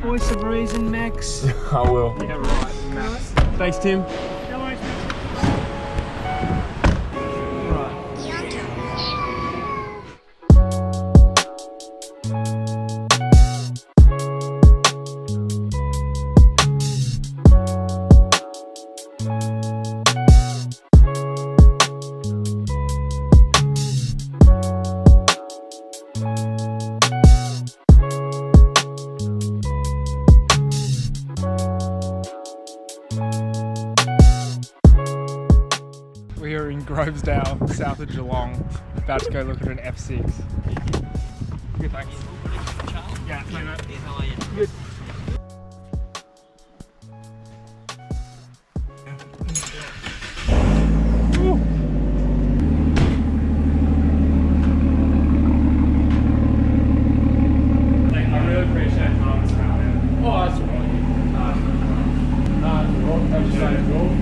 Voice of reason, Max. I will. Yeah, right, Max. Thanks, Tim. No worries, Max. We are in Grovedale, south of Geelong, about to go look at an F6. Good, thanks. Yeah, play that. How are you? Good. I really appreciate Marvin's around there. Oh, that's right.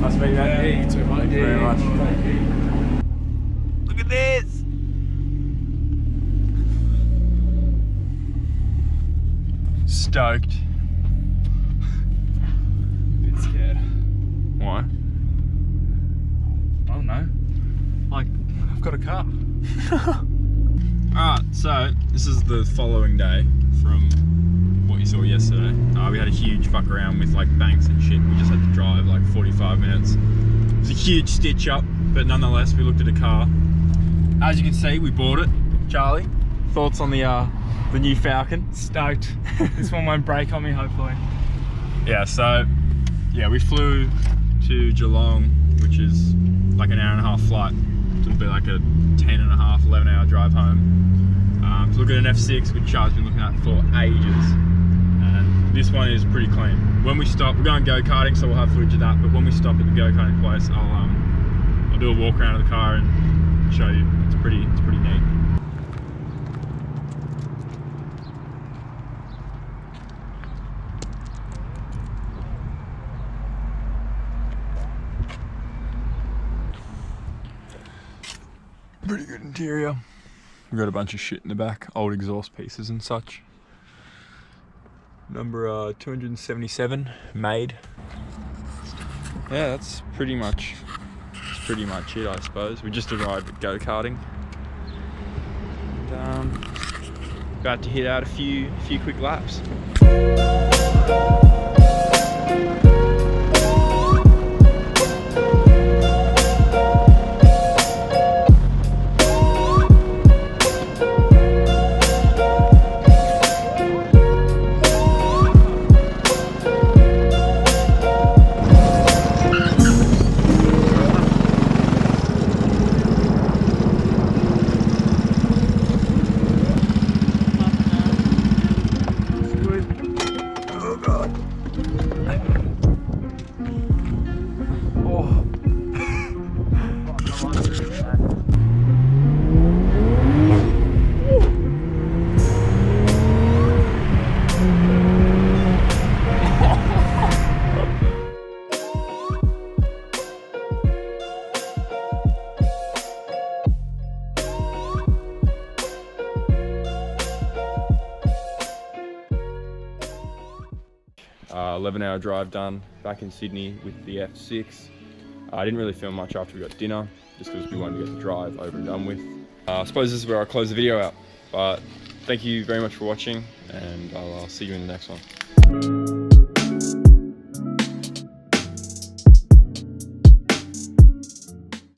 Nice meeting you, mate. Yeah, you too, mate. Thank you very much. Look at this! Stoked. Bit scared. Why? I don't know. Like, I've got a car. Alright, so this is the following day from what you saw yesterday. We had a huge fuck around with like banks and shit. We just had to drive like 45 minutes. It was a huge stitch up, but nonetheless we looked at a car. As you can see, we bought it. Charlie, thoughts on the new Falcon? Stoked. This one won't break on me, hopefully. Yeah, so yeah, we flew to Geelong, which is like an hour and a half flight. It'll be like a 11 hour drive home. To look at an F6, which Charles been looking at for ages. And this one is pretty clean. When we stop, we're going go-karting, so we'll have footage of that, but when we stop at the go-karting place, I'll do a walk around of the car and show you. It's pretty neat. Pretty good interior. We've got a bunch of shit in the back, old exhaust pieces and such. Number 277, made. Yeah, that's pretty much it, I suppose. We just arrived at go-karting. And, about to hit out a few quick laps. $11-hour drive done, back in Sydney with the F6. I didn't really film much after we got dinner, just because we wanted to get the drive over and done with. I suppose this is where I'll close the video out, but thank you very much for watching, and I'll see you in the next one.